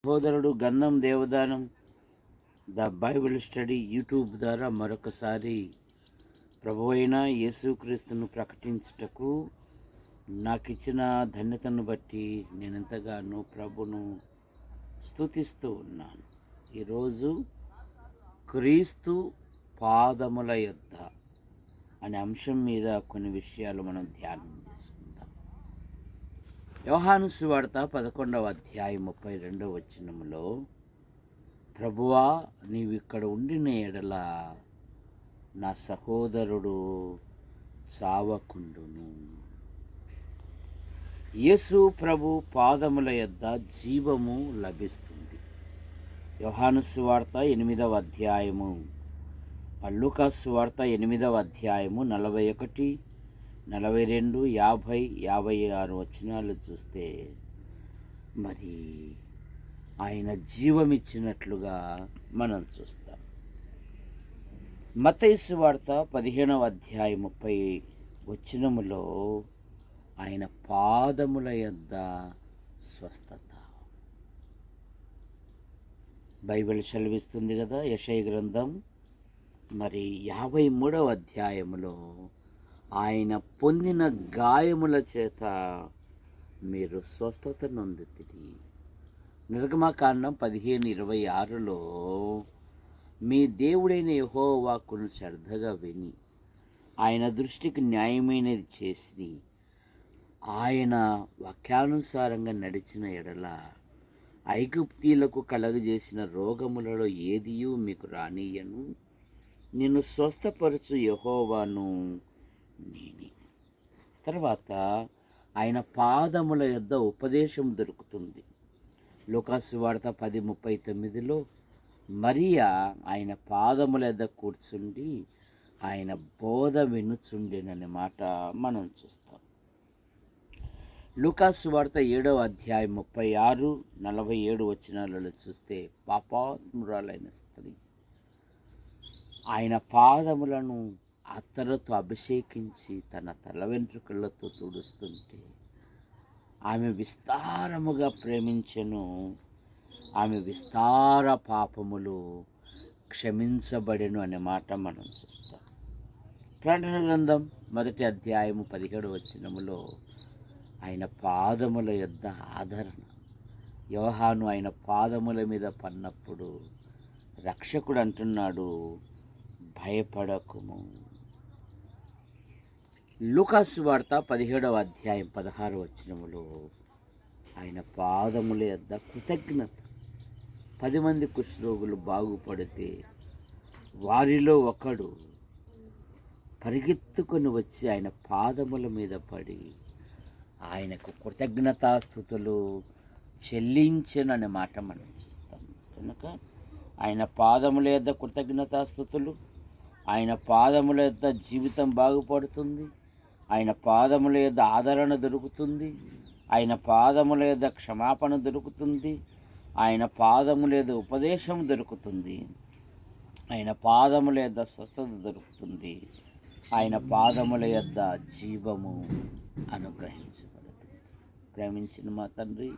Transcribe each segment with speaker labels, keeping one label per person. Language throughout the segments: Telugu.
Speaker 1: సహోదరుడు గంధం Devadanam the Bible study YouTube ద్వారా మరొకసారి ప్రభువైన యేసుక్రీస్తును ప్రకటించుటకు నాకిచ్చిన ధన్యతను బట్టి నేను ఎంతగానో ప్రభును స్తుతిస్తూ ఉన్నాను. ఈరోజు క్రీస్తు పాదముల యొద్ద అనే అంశం మీద కొన్ని విషయాలు మనం ధ్యానం చేసుకుందాం. యోహాను సువార్త 11వ అధ్యాయం 32వ వచనములో, ప్రభువా నీవు ఇక్కడ ఉండిన ఎడల నా సహోదరుడు చావకుండును. యేసు ప్రభు పాదముల యొద్ద జీవము లభిస్తుంది. యోహాను సువార్త 8వ అధ్యాయము, లూకా సువార్త 8వ అధ్యాయము 41, 42, 50, 56 వచనాలు చూస్తే మరి ఆయన జీవమిచ్చినట్లుగా మనం చూస్తాం. మత్తయి సువార్త 15వ అధ్యాయం 30 వచనములో ఆయన పాదముల యొద్ద స్వస్థత. బైబిల్ సెలవిస్తుంది కదా, యెషయా గ్రంథం మరి 53వ అధ్యాయములో ఆయన పొందిన గాయముల చేత మీరు స్వస్థత నొందితిరి. నిర్గమకాండం 15:26లో మీ దేవుడైన యెహోవా వాక్కును శ్రద్ధగా విని ఆయన దృష్టికి న్యాయమైనది చేసి ఆయన వాక్యానుసారంగా నడిచిన ఎడల ఐగుప్తీలకు కలగజేసిన రోగములలో ఏదియూ మీకు రానియను, నిన్ను స్వస్థపరచు యెహోవాను నేనే. తర్వాత ఆయన పాదముల యొద్ద ఉపదేశం దొరుకుతుంది. లూకా సువార్త 10:39లో మరియా ఆయన పాదముల యొద్ద కూర్చుండి ఆయన బోధ వినుచుండెననే మాట మనం చూస్తాం. లూకా సువార్త 7వ అధ్యాయం 36, 47 వచనాలలో చూస్తే పాపాత్మురాలైన స్త్రీ ఆయన పాదములను అత్తరుతో అభిషేకించి తన తల వెంట్రుకలతో తుడుస్తుంటే ఆమె విస్తారముగా ప్రేమించెను, ఆమె విస్తార పాపములు క్షమించబడెను అనే మాట మనం చూస్తాం. ప్రకటన గ్రంథం 1వ అధ్యాయము 17వ వచనములో ఆయన పాదముల యొద్ద ఆదరణ. యోహాను ఆయన పాదముల మీద పడినప్పుడు రక్షకుడు అంటున్నాడు, భయపడకుము. లూకా సువార్త 17వ అధ్యాయం 16వ వచనములో ఆయన పాదముల యొద్ద కృతజ్ఞత. 10 మంది కుష్ఠరోగులు బాగుపడితే వారిలో ఒకడు పరిగెత్తుకొని వచ్చి ఆయన పాదముల మీద పడి ఆయనకు కృతజ్ఞతాస్తుతులు చెల్లించననే మాట మనం చూస్తాం. కనుక ఆయన పాదముల యొద్ద కృతజ్ఞతాస్తుతులు, ఆయన పాదముల యొద్ద జీవితం బాగుపడుతుంది, ఆయన పాదముల యొద్ద ఆదరణ దొరుకుతుంది, ఆయన పాదముల యొద్ద క్షమాపణ దొరుకుతుంది, ఆయన పాదముల యొద్ద ఉపదేశం దొరుకుతుంది, ఆయన పాదముల యొద్ద స్వస్థత దొరుకుతుంది, ఆయన పాదముల యొద్ద జీవము అనుగ్రహించబడుతుంది. ప్రేమించిన మా తండ్రి,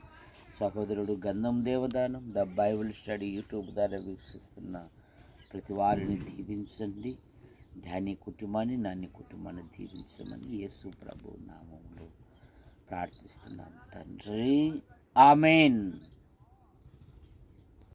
Speaker 1: సహోదరుడు గంధం Devadanam the Bible study YouTube ద్వారా వీక్షిస్తున్న ప్రతి వారిని దీవించండి. డానీ కుటుంబాన్ని, నాని కుటుంబాన్ని దీవించమని యేసు ప్రభు నామములో ప్రార్థిస్తున్నాను తండ్రి. ఆమెన్.